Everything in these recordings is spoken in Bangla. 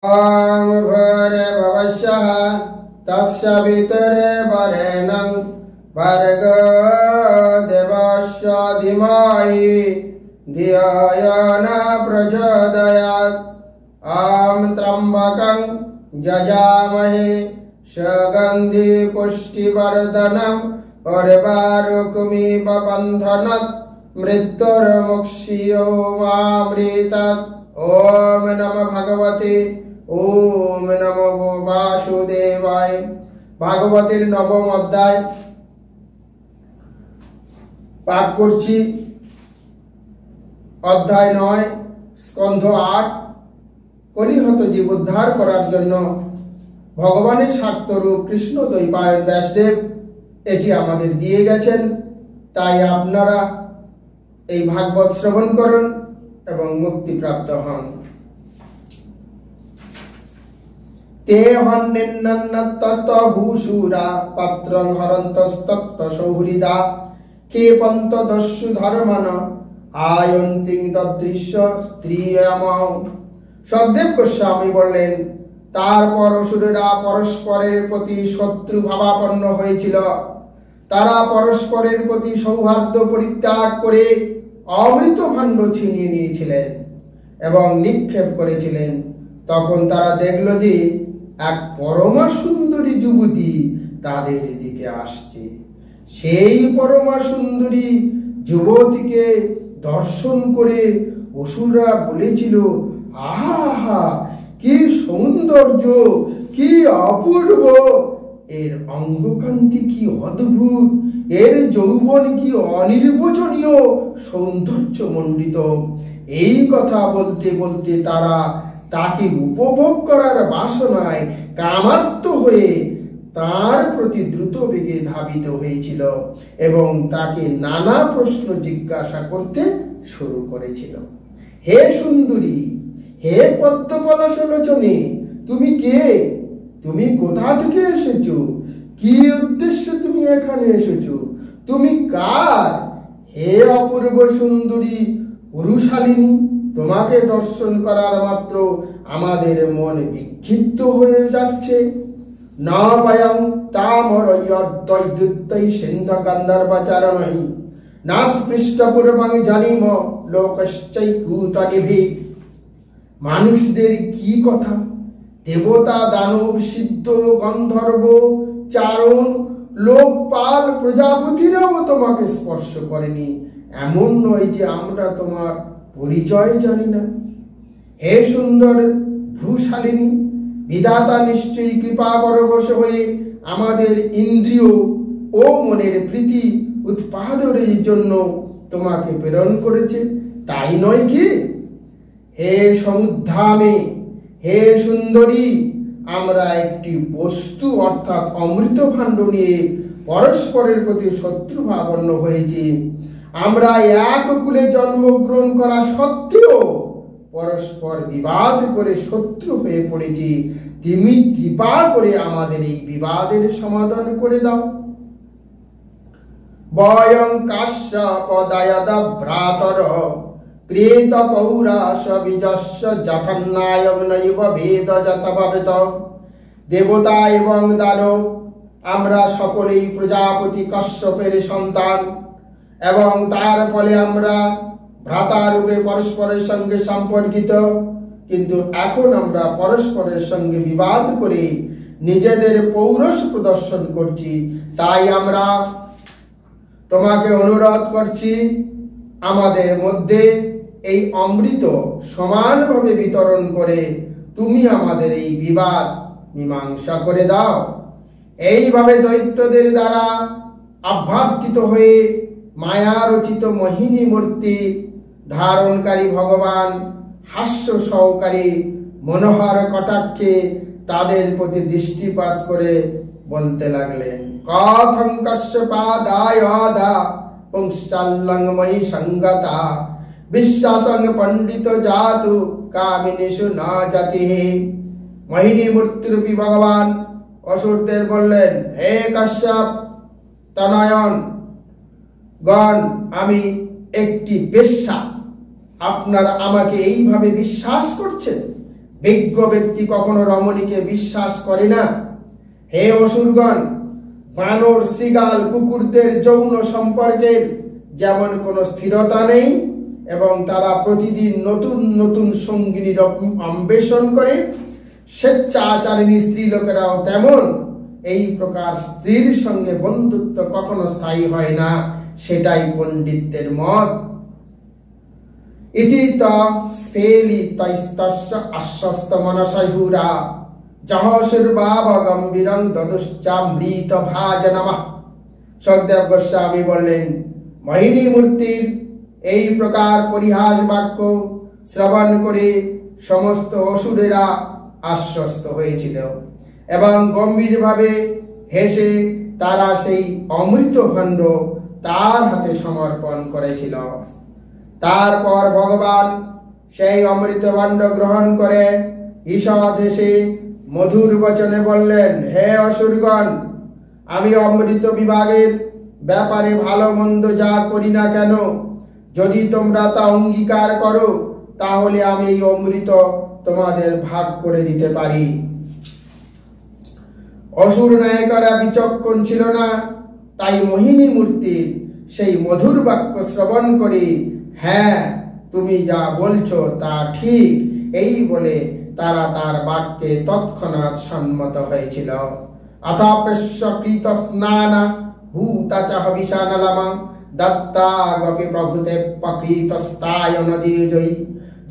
ॐ भूर्भुवस्सुः तत्सवितुर्वरेण्यं भर्गो देवस्य धीमहि धियो यो न प्रचोदयात्। ॐ त्र्यम्बकं यजामहे सुगन्धि पुष्टिवर्धनम् उर्वारुकमिव बन्धनात् मृत्युर्मुक्षीयमामृतात्। ओम नमः भगवते ओम नमो वासुदेवाय। ভাগবতের নবম অধ্যায় পাঠ করছি। অধ্যায় 9 স্কন্ধ 8। কলিহত জীব উদ্ধার করার জন্য ভগবানের স্বার্থরূপ কৃষ্ণ দ্বৈপায়ন ব্যাসদেব এটি আমাদের দিয়ে গেছেন। তাই আপনারা এই ভাগবত শ্রবণ করুন এবং মুক্তিপ্রাপ্ত হন। তে হন্নিন্নন্নত্তত ভূসুরা পাত্রং হরন্তস্তত্ত সৌহৃদা ক্ষেপন্ত দস্যু ধর্মন আয়ন্তিং দদৃশ্য স্ত্রিয়ম। সদেব গোস্বামী বললেন, তারপর অসুরেরা পরস্পরের প্রতি শত্রু ভাবাপন্ন হয়েছিল। তারা পরস্পরের প্রতি সৌহার্দ্য পরিত্যাগ করে অমৃত ভাণ্ড ছিনিয়ে নিয়েছিলেন এবং নিক্ষেপ করেছিলেন। তখন তারা দেখল যে এক পরমা সুন্দরী যুবতী তাদের দিকে আসছে। সেই পরমা সুন্দরী যুবতীকে দর্শন করে অসুররা বলেছিল, আহা, কি সৌন্দর্য, কি অপূর্ব! এর অঙ্গকান্তি কি অদ্ভুত, এর যৌবন কি অনির্বচনীয় সৌন্দর্য মণ্ডিত। এই কথা বলতে বলতে তারা তাকে উপভোগ করার বাসনায় কামার্ত হয়ে তার প্রতি দ্রুত বেগে ধাবিত হয়েছিল এবং তাকে নানা প্রশ্ন জিজ্ঞাসা করতে শুরু করেছিল। হে সুন্দরী, হে পদ্মপলাশলোচনে, তুমি কে? তুমি কোথা থেকে এসেছো? কি উদ্দেশ্যে তুমি এখানে এসেছো? তুমি কার? হে অপূর্ব সুন্দরী পুরুষালিনী, তোমাকে দর্শন করার মাত্র আমাদের মন বিক্ষিপ্ত হয়ে যাচ্ছে। না বয়ং তামরয়দ্বৈদ্যৈ সিন্ধ গন্ধর্বচরণৈ নাস্পৃষ্টপূর্বং জানিম লোকশ্চৈকুতনিভি। মানুষদের কি কথা! দেবতা, দানব, সিদ্ধ, গন্ধর্ব, চারণ, লোকপাল, প্রজাপতিরাও তোমাকে স্পর্শ করেনি। এমন নয় যে আমরা তোমার পরিচয় জানি না। হে সুন্দর ভ্রূশালিনী, বিধাতা নিশ্চয়ই কৃপা পরবশ হয়ে আমাদের ইন্দ্রিয় ও মনের প্রীতি উৎপাদনের জন্য তোমাকে প্রেরণ করেছে, তাই নয় কি? হে সমুদ্ধামে, হে সুন্দরী, আমরা একটি বস্তু অর্থাৎ অমৃত ভাণ্ড নিয়ে পরস্পরের প্রতি শত্রুভাবাপন্ন হয়েছি। আমরা এক কুলে জন্মগ্রহণ করা সত্ত্বেও পরস্পর বিবাদ করে শত্রু হয়ে পড়েছি। তুমি কৃপা করে আমাদের এই বিবাদের সমাধান করে দাও। বয়ং কাশ্যপদায়দ ভ্রাতর কৃত পৌরাশ বীজস্য যথান্যায়ং নৈব ভেদ যথভবেত। দেবতা এবং দানব আমরা সকলেই প্রজাপতি কাশ্যপের সন্তান এবং তার ফলে আমরা ভ্রাতারূপে পরস্পরের সঙ্গে সম্পর্কিত। কিন্তু এখন আমরা পরস্পরের সঙ্গে বিবাদ করে নিজেদের পৌরষ প্রদর্শন করছি। তাই আমরা তোমাকে অনুরোধ করছি, আমাদের মধ্যে এই অমৃত সমানভাবে বিতরণ করে তুমি আমাদের এই বিবাদ মীমাংসা করে দাও। এইভাবে দৈত্যদের দ্বারা অভ্যর্থিত হয়ে মায়ারচিত মোহিনী মূর্তি ধারণকারী ভগবান হাস্য সহকারী মনোহর কটাক্ষে তাদের প্রতি দৃষ্টিপাত করে বলতে লাগলেন, কথং কশ্যপাদায় আদা পুংষ্টাল্লংময়ী সঙ্গতা বিশ্বাসং পণ্ডিত জাতু কামিনীষু না জাতি। মোহিনী মূর্তিরূপী ভগবান অসুরদের বললেন, হে কাশ্যপ তনয়ন গণ, আমি একটি বেশ্যা। আপনারা আমাকে এইভাবে বিশ্বাস করছেন? বিজ্ঞ ব্যক্তি কখনো রমণীকে বিশ্বাস করে না। হে অসুরগণ, বানর, শৃগাল, কুকুরদের যৌন সম্পর্কের যেমন কোনো স্থিরতা নেই এবং তারা প্রতিদিন নতুন নতুন সঙ্গিনীর অন্বেষণ করে, স্বেচ্ছাচারিণী স্ত্রী লোকেরাও তেমন। এই প্রকার স্ত্রীর সঙ্গে বন্ধুত্ব কখনো স্থায়ী হয় না, সেটাই পণ্ডিতদের মত। ইতি স্ফেলিতস্তস্য আশ্বস্ত মনসহুরা জহশুর্বাব গম্ভীরং দদুশ্চামৃত ভাজনমঃ। সখদেব গোস্বামী বললেন, মোহিনী মূর্তির এই প্রকার পরিহাস বাক্য শ্রবণ করে সমস্ত অসুরেরা আশ্বস্ত হয়েছিল এবং গম্ভীরভাবে হেসে তারা সেই অমৃত ভাণ্ড তার হাতে সমর্পণ করেছিল। তারপর ভগবান সেই অমৃত ভাণ্ড গ্রহণ করে ঈষৎ হেসে মধুর বচনে বললেন, হে অসুরগণ, আমি অমৃত বিভাগের ব্যাপারে ভালো মন্দ যা করি না কেন, যদি তোমরা তা অঙ্গীকার করো তাহলে আমি এই অমৃত তোমাদের ভাগ করে দিতে পারি। অসুর নায়িকারা বিচক্ষণ ছিল না, তাই মোহিনী মূর্তির সেই মধুর বাক্য শ্রবণ করে, হ্যাঁ তুমি যা বলছো তা ঠিক, এই বলে তারা তার বাক্যে তৎক্ষণাৎ সম্মত হয়েছিল। অথপস্যকৃত স্নান ভূতাচ হবিষানলম দত্তা গপি প্রভুতে প্রকৃতস্তায় নদীজয়ী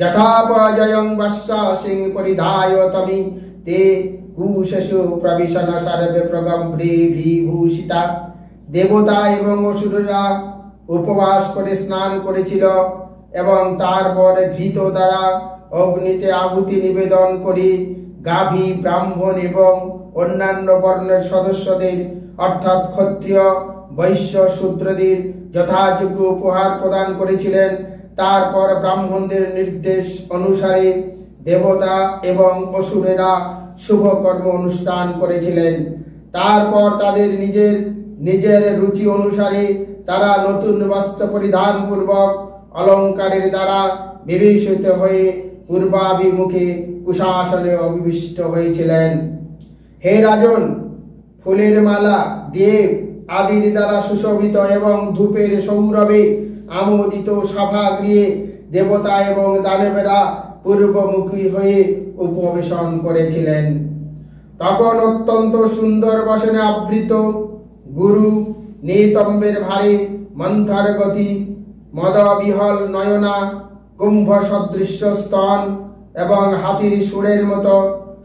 যথাপজয়ং বস্য সিং পরিধায় তমি তে কুশসু প্রবিশন সর্বে প্রগম্ভীভূষিতা। দেবতা এবং অসুররা উপবাস করে স্নান করেছিল এবং তারপর ঘৃত দ্বারা অগ্নিতে আহুতি নিবেদন করে গাভী, ব্রাহ্মণ এবং অন্যান্য বর্ণের সদস্যদের অর্থাৎ ক্ষত্রিয়, বৈশ্য, শূদ্রদের যথাযোগ্য উপহার প্রদান করেছিলেন। তারপর ব্রাহ্মণদের নির্দেশ অনুসারে দেবতা এবং অসুরেরা শুভ কর্ম অনুষ্ঠান করেছিলেন। তারপর তাদের নিজের নিজের রুচি অনুসারে তারা নতুন বস্ত্র পরিধান পূর্বক অলঙ্কারের দ্বারা বিভূষিত হয়ে পূর্বাভিমুখে কুশাসনে অভিবিষ্ট হয়েছিলেন। হে রাজন, ফুলের মালা, দেব আদির দ্বারা সুশোভিত এবং ধূপের সৌরভে আমোদিত সভাগৃহে দেবতা এবং দানবেরা পূর্বমুখী হয়ে উপবেশন করেছিলেন। তখন অত্যন্ত সুন্দর বসনে আবৃত গুরু, নিতম্বের ভারে মন্থর গতি, মদবিহল নয়না, কুম্ভ সদৃশ্য স্তন এবং হাতির সুরের মতো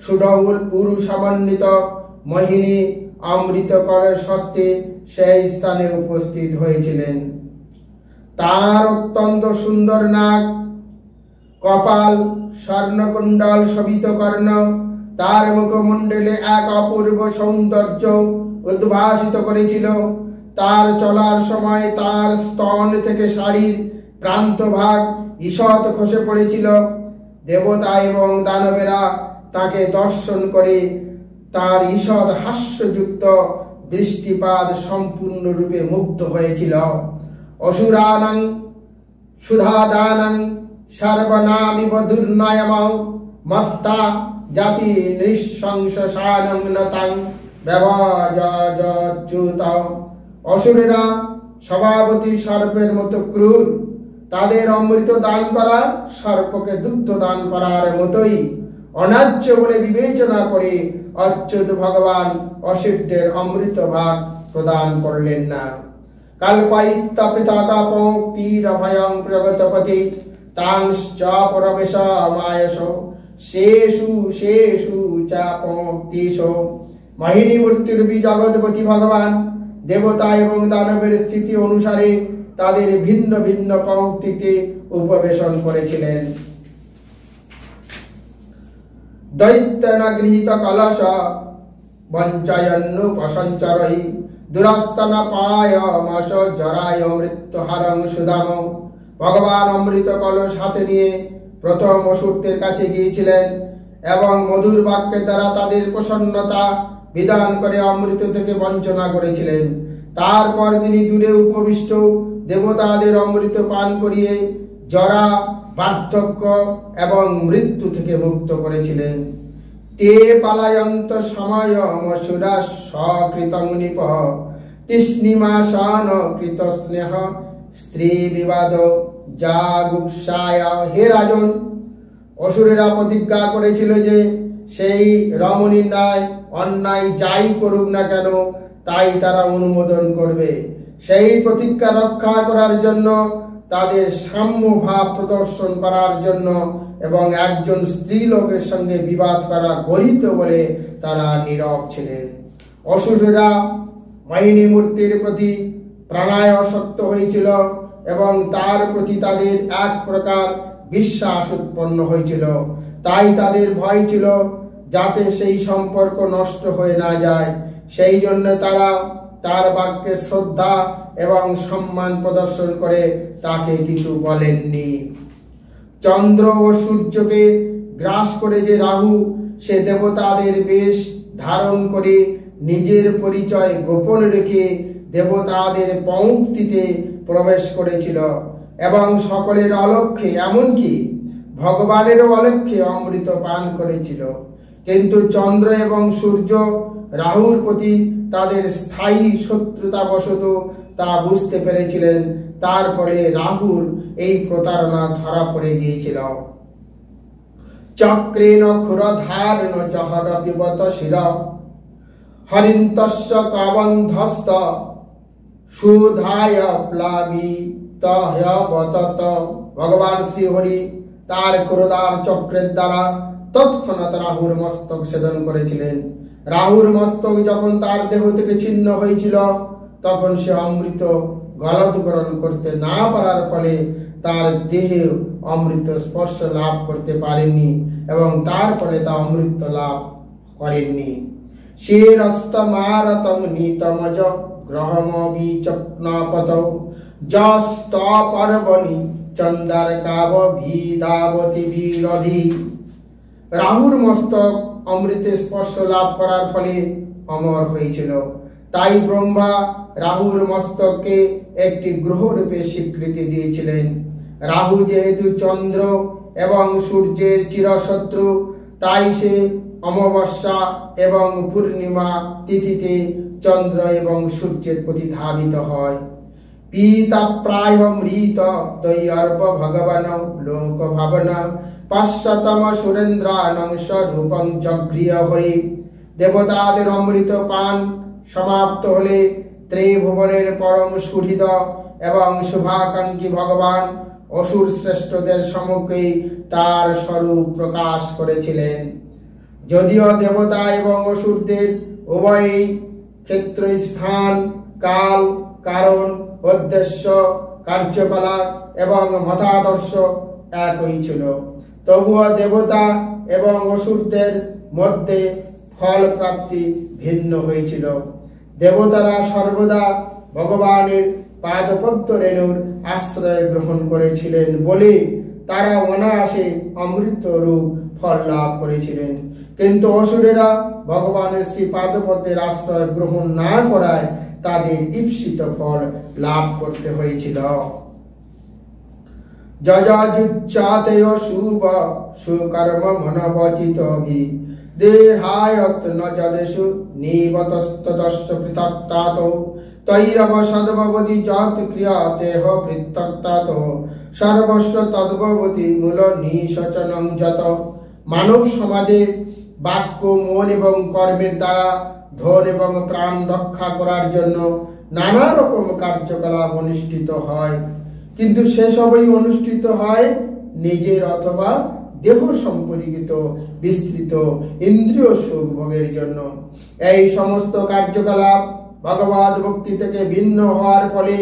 সুডৌল উরু সমন্বিত মোহিনী অমৃত করের হস্তে সেই স্থানে উপস্থিত হয়েছিলেন। তার অত্যন্ত সুন্দর নাক, কপাল, স্বর্ণকুণ্ডল শোভিত কর্ণ, তার মুখমণ্ডলে এক অপূর্ব সৌন্দর্য উদ্ভাসিত করেছিল। তার চলার সময় তার স্তন থেকে শাড়ির প্রান্তভাগ ঈষৎ খসে পড়েছিল। দেবতা এবং দানবেরা তাকে দর্শন করে তার ঈষৎ হাস্যযুক্ত দৃষ্টিপাত সম্পূর্ণরূপে মুগ্ধ হয়েছিল। অসুরানাং সুধাদানাং সর্বনামিব দুর্নয়মং মত্তা জাতি নৃশংসানং নতাং ব্যবজ্যুত। অসুরেরা স্বভাবতী সর্পের মতো ক্রূর। তাদের অমৃত দান করা সর্পকে দুগ্ধ দান করার মতোই অন্যায্য বলে বিবেচনা করে অচ্যুত ভগবান অসুরদের অমৃত ভাগ প্রদান করলেন না। কল্পয়িত পৃথকা পঙ্ক্তির অভয়ং প্রগতপতি তাংশ্চ প্রবেশ মায়স শেষু শেষু চ পঙ্ক্তিষু। মোহিনী মূর্তির জগৎপতি ভগবান দেবতা এবং দানবের স্থিতি অনুসারে তাদের ভিন্ন ভিন্ন পঙ্ক্তিতে উপবেশন করেছিলেন। দৈত্যেন গৃহীত কলশ বঞ্চয়ন্নু প্রসঞ্চরৈ দুরস্তন পায় মাস জরায় মৃত্যুহারং সুদাম। ভগবান অমৃত কলস হাতে নিয়ে প্রথম অসুরদের কাছে গিয়েছিলেন এবং মধুর বাক্যের দ্বারা তাদের প্রসন্নতা বিধান করে অমৃত থেকে বঞ্চনা করেছিলেন। তারপর তিনি দূরে উপবিষ্ট দেবতাদের অমৃত পান করিয়ে জরা, বার্ধক্য এবং মৃত্যু থেকে মুক্ত করেছিলেন। তে পালায়ন্ত সময় মসুরা সকৃতং নিপ তৃষ্ণিমাসন কৃত স্নেহ স্ত্রী বিবাদ জাগুপসায়। হে রাজন, অসুরেরা প্রতিজ্ঞা করেছিল যে সেই রমণীর ন্যায় অন্যায় যাই করুক না কেন তাই তারা অনুমোদন করবে। সেই প্রতিজ্ঞা রক্ষা করার জন্য, তাদের সাম্য ভাব প্রদর্শন করার জন্য এবং একজন স্ত্রী লোকের সঙ্গে বিবাদ করা গরিত বলে তারা নীরব ছিলেন। অসুরেরা মোহিনী মূর্তির প্রতি প্রাণায়াসক্ত হয়েছিল এবং তার প্রতি তাদের এক প্রকার বিশ্বাস উৎপন্ন হয়েছিল। তাই তাদের ভয় ছিল যাতে সেই সম্পর্ক নষ্ট হয়ে না যায়। সেই জন্য তারা তার বাক্যে শ্রদ্ধা এবং সম্মান প্রদর্শন করে তাকে কিছু বলেননি। চন্দ্র ও সূর্যকে গ্রাস করে যে রাহু, সে দেবতাদের বেশ ধারণ করে নিজের পরিচয় গোপন রেখে দেবতাদের পঙ্ক্তিতে প্রবেশ করেছিল এবং সকলের অলক্ষ্যে, এমনকি ভগবানেরও অলক্ষ্যে অমৃত পান করেছিল। কিন্তু চন্দ্র এবং সূর্য রাহুর প্রতি তাদের স্থায়ী শত্রুতাবশত তা বুঝতে পেরেছিলেন। তারপরে রাহুর এই প্রতারণা ধরা পড়ে গিয়েছিল। চক্রেণ ক্ষুরধারেণ জহর পিবত শির হরিন্তস্য কবন্ধস্ত সুধায় প্লাবিত বতত। ভগবান শ্রী হরি তার ক্রোধার চক্রের দ্বারা তৎক্ষণাৎ রাহুর মস্তক ছেদন করেছিলেন। রাহুর মস্তক যখন তার দেহ থেকে ছিন্ন হয়েছিল, তখন সে অমৃত গলদ গ্রহণ করতে না পারার ফলে তার দেহে অমৃত স্পর্শ লাভ করতে পারেননি এবং তারপরে তা অমৃত লাভ করেননি। সে রস্তমারতং নিতমজ গ্রহমবিচক্নাপত যস্ত পর্বণি চন্দার কাব ভিদাবতী বিরধি। রাহুর মস্তক অমৃতে স্পর্শ লাভ করার ফলে অমর হয়েছিল। তাই ব্রহ্মা রাহুর মস্তককে একটি গ্রহ রূপে স্বীকৃতি দিয়েছিলেন। রাহু যেহেতু চন্দ্র এবং সূর্যের চিরশত্রু, তাই সে অমাবস্যা এবং পূর্ণিমা তিথিতে চন্দ্র এবং সূর্যের প্রতি ধাবিত হয়। পিতা প্রায় মৃত দৈর্ব ভগবান লোক ভাবনা পাশ্চাতম সুরেন্দ্রানং স্বরূপং চক্রিয় হরি। দেবতাদের অমৃত পান সমাপ্ত হলে ত্রিভুবনের পরম সুহৃদ এবং শুভাকাঙ্ক্ষী ভগবান অসুর শ্রেষ্ঠদের সমগ্রে তার স্বরূপ প্রকাশ করেছিলেন। যদিও দেবতা এবং অসুরদের উভয়ই ক্ষেত্র, স্থান, কাল, কারণ, উদ্দেশ্য, কার্যকলাপ এবং মতাদর্শ একই ছিল, তবুও দেবতা এবং অসুরদের মধ্যে ফল প্রাপ্তি ভিন্ন হয়েছিল। দেবতারা সর্বদা ভগবানের পাদপদ্ম রেণুর আশ্রয় গ্রহণ করেছিলেন বলে তারা অনায়াসে অমৃত রূপ ফল লাভ করেছিলেন। কিন্তু অসুরেরা ভগবানের শ্রী পাদপদ্মের আশ্রয় গ্রহণ না করায় তাদের ঈপ্সিত ফল লাভ করতে হয়েছিল। যজাযুচ্চাতেয় শুভ সুকর্ম মনবচিত ভি দেহায়ত ন যদেষু নিবতস্তদস্য পৃথক্তাত তৈরব সদ্ভবতি যৎ ক্রিয়াতেহ পৃথক্তাত সর্বস্ব তদ্ভবতি মূল নিশচনং যত। মানব সমাজে বাক্য, মন এবং কর্মের দ্বারা ধন এবং প্রাণ রক্ষা করার জন্য নানা রকম কার্যকলাপ অনুষ্ঠিত হয়, কিন্তু সেসবই অনুষ্ঠিত হয় নিজের অথবা দেহ সম্পর্কিত বিস্তৃত ইন্দ্রিয় সুখ ভোগের জন্য। এই সমস্ত কার্যকলাপ ভগবদ ভক্তি থেকে ভিন্ন হওয়ার ফলে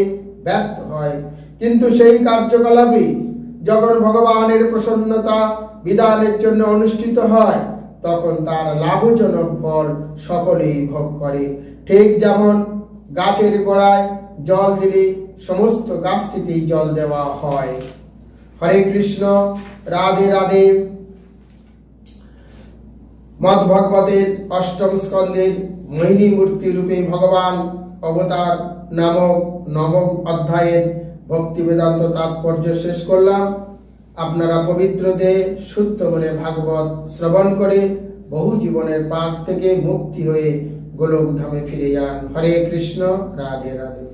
ব্যর্থ হয়। কিন্তু সেই কার্যকলাপই যখন ভগবানের প্রসন্নতা বিধানের জন্য অনুষ্ঠিত হয়, তখন তার লাভজনক ফল সকলেই ভোগ করে। ঠিক যেমন গাছের গোড়ায় জল দিলে সমস্ত গাছটিতেই জল দেওয়া হয়। হরে কৃষ্ণ, রাধে রাধে। মদ্ভাগবতের অষ্টম স্কন্ধের মোহিনী মূর্তি রূপে ভগবান অবতার নামক নবম অধ্যায়ের ভক্তি বেদান্ত তাৎপর্য শেষ করলাম। আপনারা পবিত্র দেহ শুদ্ধ মনে ভাগবত শ্রবণ করে বহু জীবনের পাপ থেকে মুক্তি হয়ে গোলক ধামে ফিরে যান। হরে কৃষ্ণ, রাধে রাধে।